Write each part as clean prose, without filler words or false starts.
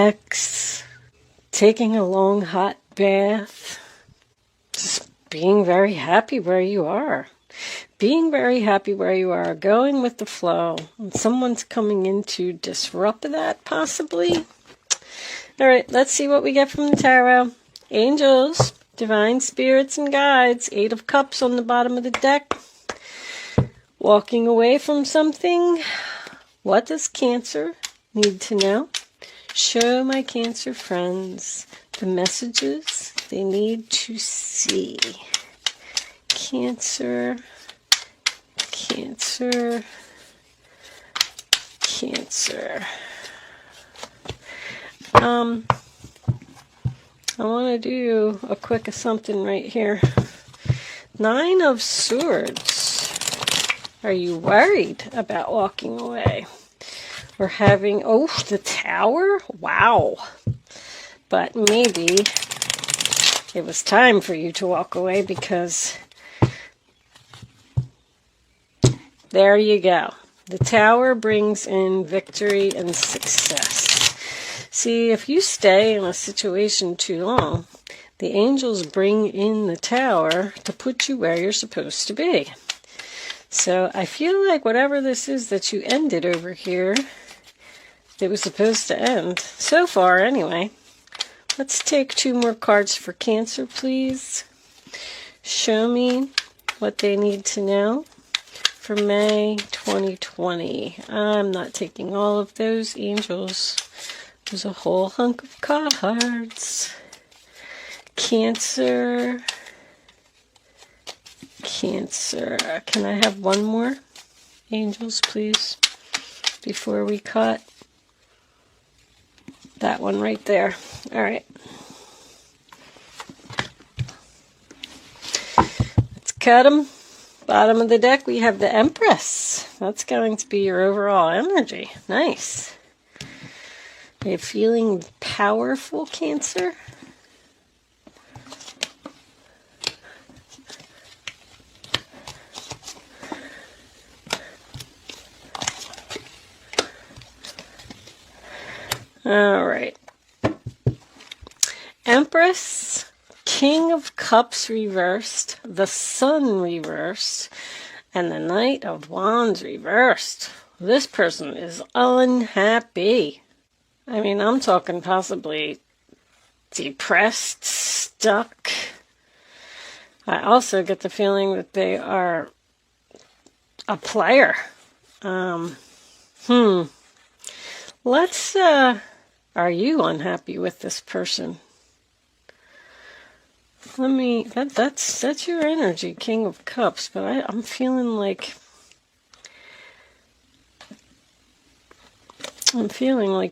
X, taking a long hot bath, just being very happy where you are. Being very happy where you are, going with the flow. And someone's coming in to disrupt that, possibly. All right, let's see what we get from the tarot. Angels, divine spirits and guides. 8 of Cups on the bottom of the deck. Walking away from something. What does Cancer need to know? Show my Cancer friends the messages they need to see. Cancer, Cancer, Cancer. I want to do a quick something right here. 9 of Swords. Are you worried about walking away? Or having, oh, the Tower? Wow. But maybe it was time for you to walk away because there you go. The Tower brings in victory and success. See, if you stay in a situation too long, the angels bring in the Tower to put you where you're supposed to be. So I feel like whatever this is that you ended over here, it was supposed to end. So far, anyway. Let's take 2 more cards for Cancer, please. Show me what they need to know for May 2020. I'm not taking all of those angels. There's a whole hunk of cards. Cancer. Cancer. Can I have one more? Angels, please. Before we cut. That one right there. All right. Let's cut them. Bottom of the deck, we have the Empress. That's going to be your overall energy. Nice. Are you feeling powerful, Cancer? All right. Empress, King of Cups reversed, the Sun reversed, and the Knight of Wands reversed. This person is unhappy. I mean, I'm talking possibly depressed, stuck. I also get the feeling that they are a player. Let's, are you unhappy with this person? That's your energy, King of Cups, but I'm feeling like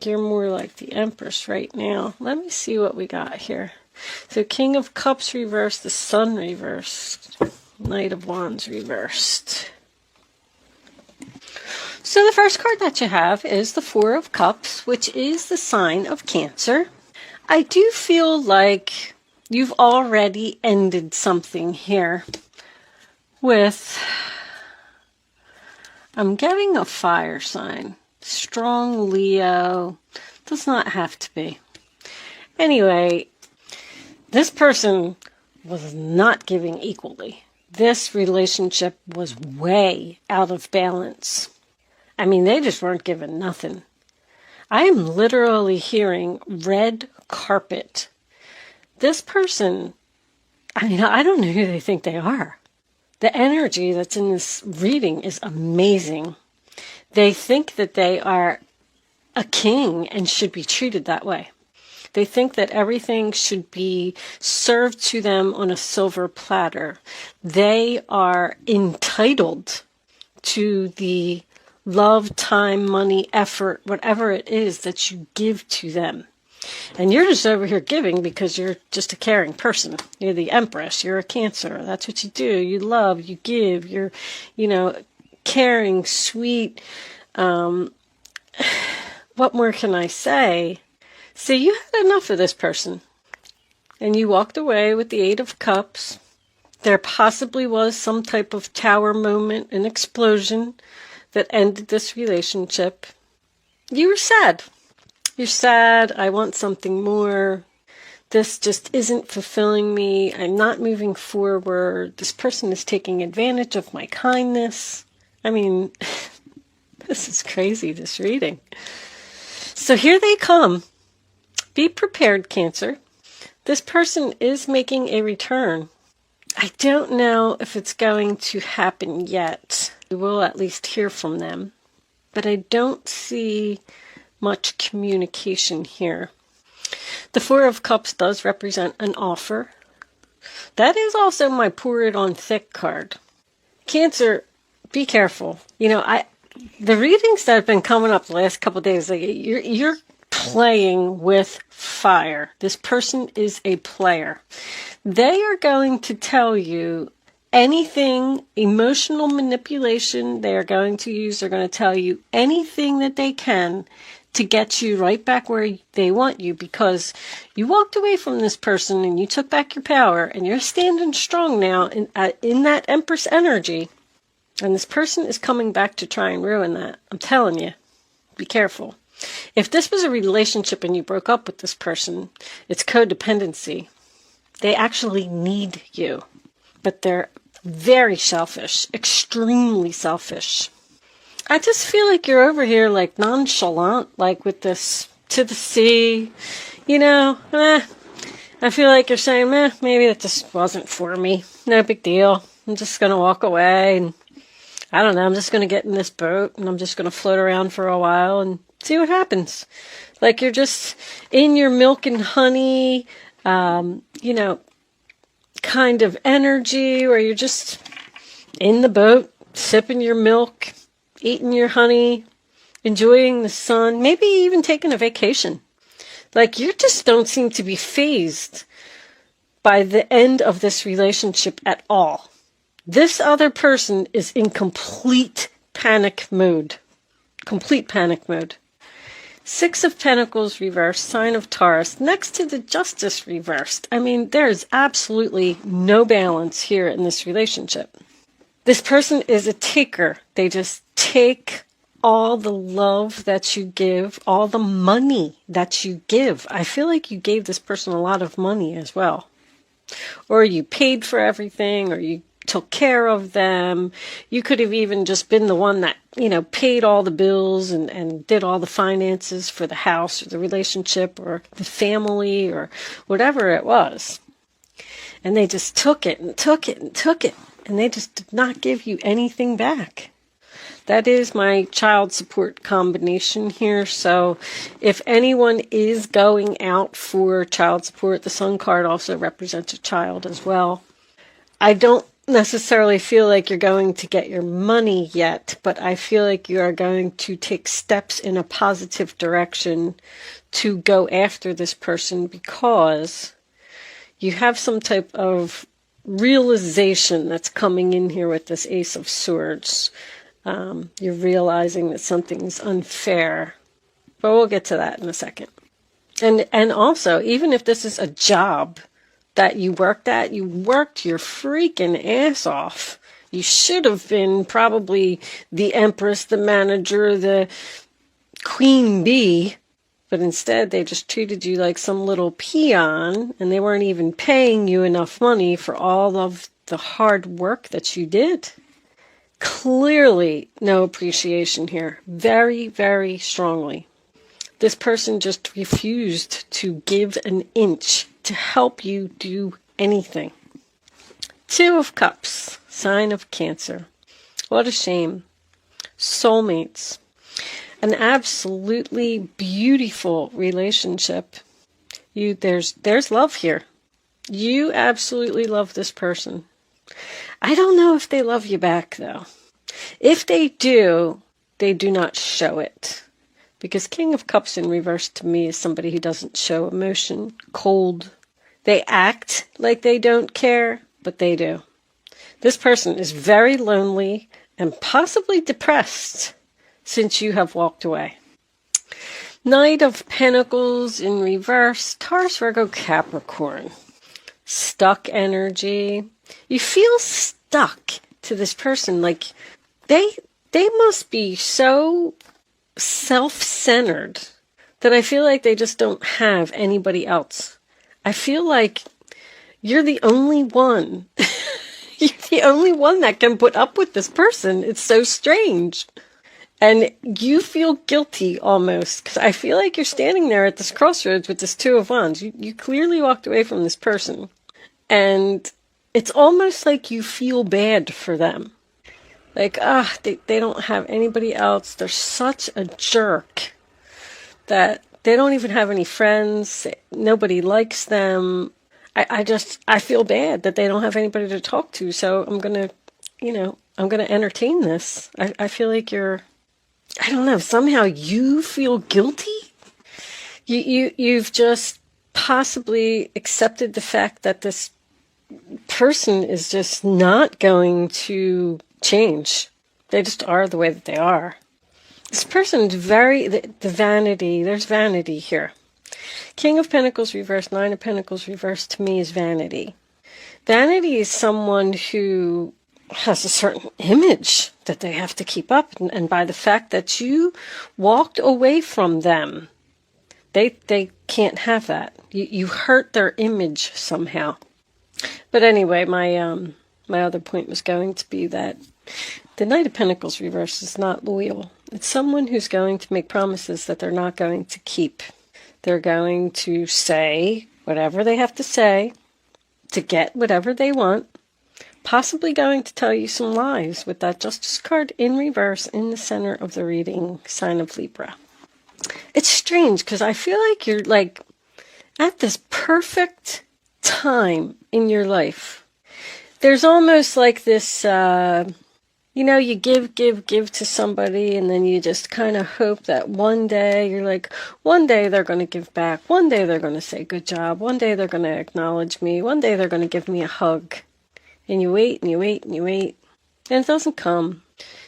you're more like the Empress right now. Let me see what we got here. So King of Cups reversed, the Sun reversed, Knight of Wands reversed. So the first card that you have is the 4 of Cups, which is the sign of Cancer. I do feel like you've already ended something here with, I'm getting a fire sign. Strong Leo. Does not have to be. Anyway, this person was not giving equally. This relationship was way out of balance. I mean, they just weren't giving nothing. I am literally hearing red carpet. This person, I mean, I don't know who they think they are. The energy that's in this reading is amazing. They think that they are a king and should be treated that way. They think that everything should be served to them on a silver platter. They are entitled to the love, time, money, effort, whatever it is that you give to them. And you're just over here giving because you're just a caring person. You're the Empress. You're a Cancer. That's what you do. You love, you give. You're, caring, sweet. What more can I say? See, you had enough of this person. And you walked away with the 8 of Cups. There possibly was some type of tower moment, an explosion that ended this relationship. You were sad. You're sad. I want something more. This just isn't fulfilling me. I'm not moving forward. This person is taking advantage of my kindness. I mean, this is crazy, this reading. So here they come. Be prepared, Cancer. This person is making a return. I don't know if it's going to happen yet. We will at least hear from them. But I don't see much communication here. The Four of Cups does represent an offer. That is also my pour it on thick card. Cancer, be careful. You know, the readings that have been coming up the last couple of days, like you're playing with fire. This person is a player. They are going to tell you anything, emotional manipulation they are going to use. They're going to tell you anything that they can to get you right back where they want you, because you walked away from this person and you took back your power and you're standing strong now in that Empress energy. And this person is coming back to try and ruin that. I'm telling you, be careful. If this was a relationship and you broke up with this person, it's codependency. They actually need you, but they're very selfish, extremely selfish. I just feel like you're over here like nonchalant, like with this to the sea, you know, I feel like you're saying, maybe that just wasn't for me. No big deal. I'm just going to walk away and I don't know, I'm just going to get in this boat and I'm just going to float around for a while and see what happens. Like you're just in your milk and honey, you know, kind of energy where you're just in the boat, sipping your milk, eating your honey, enjoying the sun, maybe even taking a vacation. Like you just don't seem to be fazed by the end of this relationship at all. This other person is in complete panic mode. Complete panic mode. Six of Pentacles reversed, sign of Taurus, next to the Justice reversed. I mean, there is absolutely no balance here in this relationship. This person is a taker. They just take all the love that you give, all the money that you give. I feel like you gave this person a lot of money as well. Or you paid for everything, or you took care of them. You could have even just been the one that, you know, paid all the bills and did all the finances for the house or the relationship or the family or whatever it was. And they just took it and took it and took it. And they just did not give you anything back. That is my child support combination here. So if anyone is going out for child support, the Sun card also represents a child as well. I don't necessarily feel like you're going to get your money yet, but I feel like you are going to take steps in a positive direction to go after this person because you have some type of realization that's coming in here with this Ace of Swords. You're realizing that something's unfair, but we'll get to that in a second. And also, even if this is a job that you worked at, you worked your freaking ass off. You should have been probably the Empress, the manager, the queen bee, but instead they just treated you like some little peon, and they weren't even paying you enough money for all of the hard work that you did. Clearly no appreciation here. Very, very strongly. This person just refused to give an inch to help you do anything. Two of Cups, sign of Cancer. What a shame. Soulmates. An absolutely beautiful relationship. There's love here. You absolutely love this person. I don't know if they love you back, though. If they do not show it. Because King of Cups in reverse to me is somebody who doesn't show emotion, cold. They act like they don't care, but they do. This person is very lonely and possibly depressed since you have walked away. Knight of Pentacles in reverse, Taurus, Virgo, Capricorn. Stuck energy. You feel stuck to this person. Like they must be so self-centered that I feel like they just don't have anybody else. I feel like you're the only one. You're the only one that can put up with this person. It's so strange. And you feel guilty almost, because I feel like you're standing there at this crossroads with this Two of Wands. You clearly walked away from this person. And it's almost like you feel bad for them. Like, they don't have anybody else. They're such a jerk that they don't even have any friends. Nobody likes them. I feel bad that they don't have anybody to talk to. So I'm going to entertain this. I feel like I don't know, somehow you feel guilty? You've just possibly accepted the fact that this person is just not going to change. They just are the way that they are. This person's the vanity, there's vanity here. King of Pentacles reversed, Nine of Pentacles reversed to me is vanity. Vanity is someone who has a certain image that they have to keep up. And by the fact that you walked away from them, they can't have that. You hurt their image somehow. But anyway, my other point was going to be that the Knight of Pentacles reversed is not loyal. It's someone who's going to make promises that they're not going to keep. They're going to say whatever they have to say to get whatever they want. Possibly going to tell you some lies with that Justice card in reverse in the center of the reading, sign of Libra. It's strange because I feel like you're like at this perfect time in your life. There's almost like this, you give to somebody and then you just kind of hope that one day you're like, one day they're going to give back. One day they're going to say good job. One day they're going to acknowledge me. One day they're going to give me a hug. And you wait and you wait and you wait. And it doesn't come.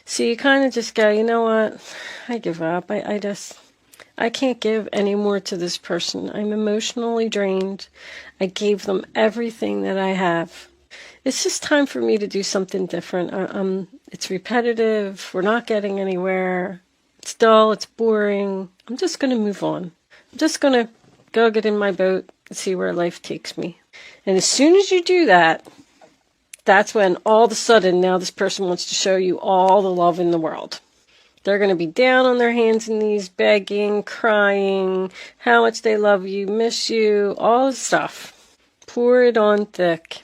So you kind of just go, you know what? I give up. I can't give any more to this person. I'm emotionally drained. I gave them everything that I have. It's just time for me to do something different. It's repetitive. We're not getting anywhere. It's dull. It's boring. I'm just going to move on. I'm just going to go get in my boat and see where life takes me. And as soon as you do that, that's when all of a sudden now this person wants to show you all the love in the world. They're going to be down on their hands and knees, begging, crying, how much they love you, miss you, all this stuff. Pour it on thick.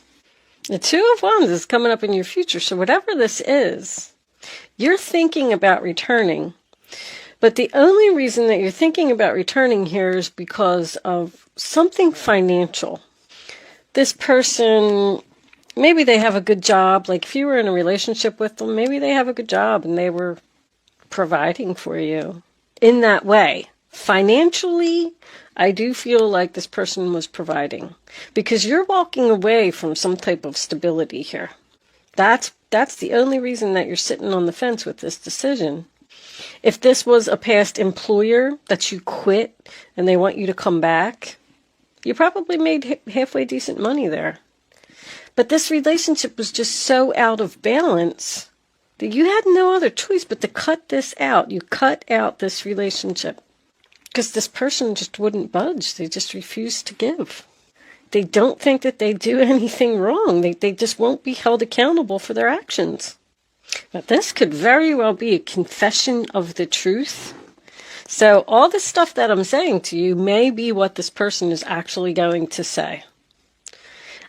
The Two of Wands is coming up in your future, so whatever this is, you're thinking about returning. But the only reason that you're thinking about returning here is because of something financial. This person, maybe they have a good job. Like if you were in a relationship with them, maybe they have a good job and they were providing for you in that way. Financially, I do feel like this person was providing because you're walking away from some type of stability here. That's the only reason that you're sitting on the fence with this decision. If this was a past employer that you quit and they want you to come back, you probably made halfway decent money there. But this relationship was just so out of balance that you had no other choice but to cut this out. You cut out this relationship because this person just wouldn't budge. They just refused to give. They don't think that they do anything wrong. They just won't be held accountable for their actions. But this could very well be a confession of the truth. So all the stuff that I'm saying to you may be what this person is actually going to say.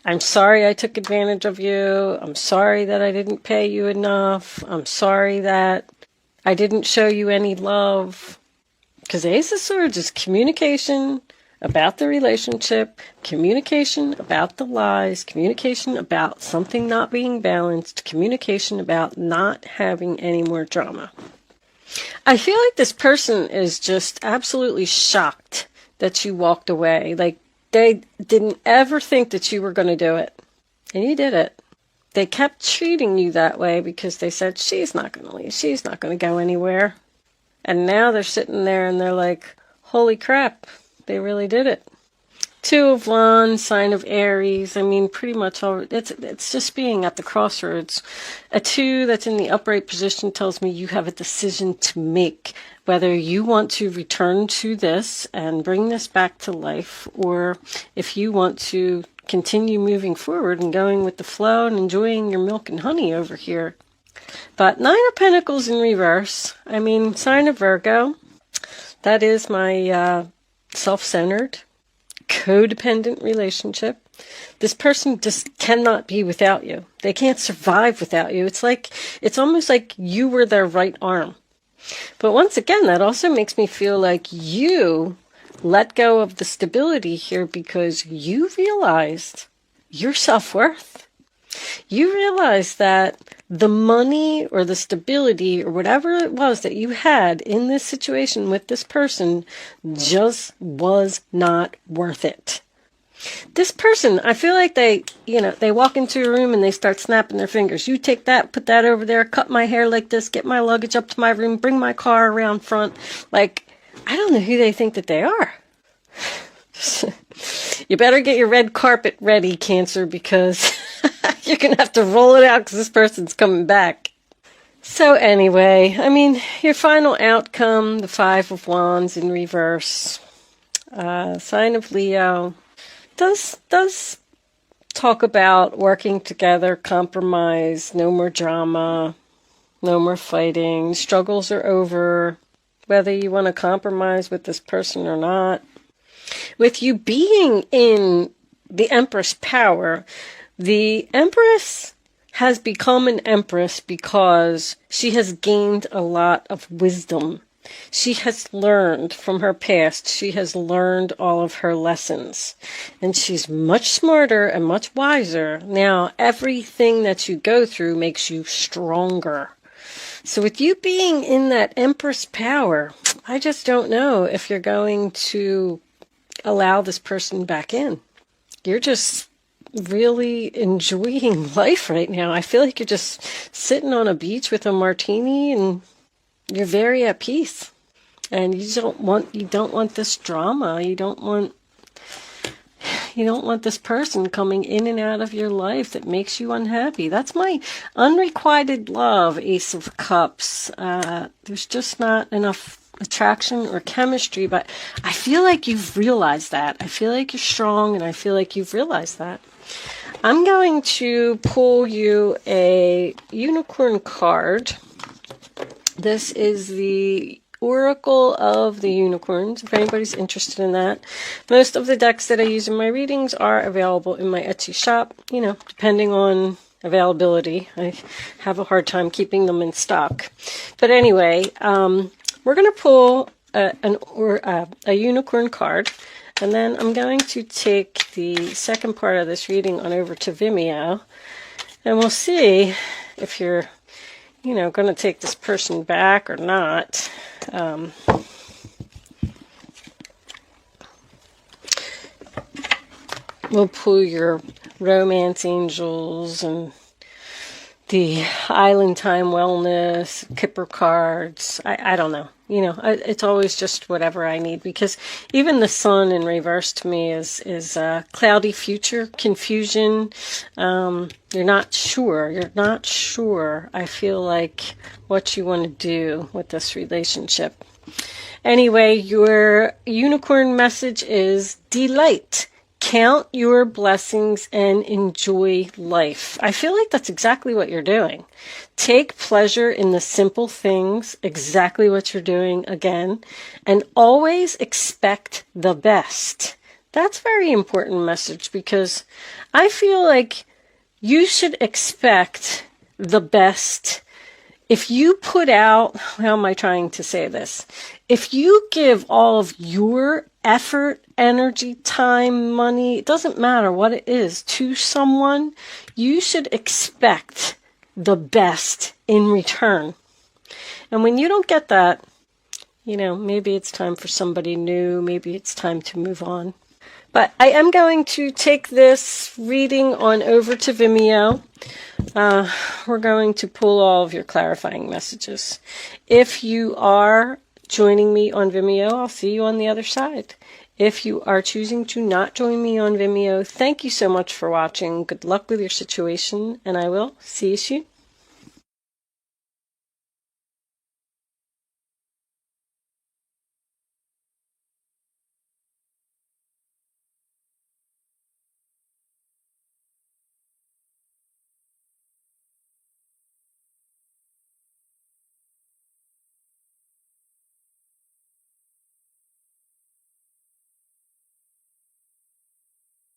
I'm sorry I took advantage of you. I'm sorry that I didn't pay you enough. I'm sorry that I didn't show you any love. Because Ace of Swords is communication about the relationship, communication about the lies, communication about something not being balanced, communication about not having any more drama. I feel like this person is just absolutely shocked that you walked away. Like, they didn't ever think that you were going to do it. And you did it. They kept treating you that way because they said, she's not going to leave. She's not going to go anywhere. And now they're sitting there and they're like, holy crap, they really did it. Two of Wands, sign of Aries. I mean, pretty much all. It's just being at the crossroads. A 2 that's in the upright position tells me you have a decision to make, whether you want to return to this and bring this back to life, or if you want to continue moving forward and going with the flow and enjoying your milk and honey over here. But 9 of Pentacles in reverse. I mean, sign of Virgo. That is my self-centered, codependent relationship. This person just cannot be without you. They can't survive without you. It's almost like you were their right arm. But once again, that also makes me feel like you let go of the stability here because you realized your self-worth. You realized that the money or the stability or whatever it was that you had in this situation with this person just was not worth it. This person, I feel like they walk into a room and they start snapping their fingers. You take that, put that over there, cut my hair like this, get my luggage up to my room, bring my car around front. Like, I don't know who they think that they are. You better get your red carpet ready, Cancer, because you're going to have to roll it out because this person's coming back. So anyway, I mean, your final outcome, the 5 of Wands in reverse, sign of Leo, does talk about working together, compromise, no more drama, no more fighting, struggles are over, whether you want to compromise with this person or not. With you being in the Empress power, the Empress has become an Empress because she has gained a lot of wisdom. She has learned from her past. She has learned all of her lessons. And she's much smarter and much wiser. Now, everything that you go through makes you stronger. So with you being in that Empress power, I just don't know if you're going to allow this person back in. You're just really enjoying life right now. I feel like you're just sitting on a beach with a martini and you're very at peace. And you don't want this drama. You don't want this person coming in and out of your life that makes you unhappy. That's my unrequited love, Ace of Cups. There's just not enough attraction or chemistry, but I feel like you've realized that. I feel like you're strong, and I feel like you've realized that. I'm going to pull you a unicorn card. This is the Oracle of the Unicorns, if anybody's interested in that. Most of the decks that I use in my readings are available in my Etsy shop, depending on availability. I have a hard time keeping them in stock. But anyway, we're going to pull a unicorn card, and then I'm going to take the second part of this reading on over to Vimeo, and we'll see if you're, going to take this person back or not. We'll pull your romance angels and the Island Time Wellness, Kipper cards. I don't know. It's always just whatever I need, because even the sun in reverse to me is cloudy future, confusion. You're not sure. I feel like what you want to do with this relationship. Anyway, your unicorn message is delight. Count your blessings and enjoy life. I feel like that's exactly what you're doing. Take pleasure in the simple things, exactly what you're doing again, and always expect the best. That's a very important message, because I feel like you should expect the best. If you put out, how am I trying to say this? If you give all of your effort, energy, time, money, it doesn't matter what it is, to someone, you should expect the best in return. And when you don't get that, maybe it's time for somebody new, maybe it's time to move on. But I am going to take this reading on over to Vimeo. We're going to pull all of your clarifying messages. If you are joining me on Vimeo, I'll see you on the other side. If you are choosing to not join me on Vimeo, thank you so much for watching. Good luck with your situation, and I will see you soon.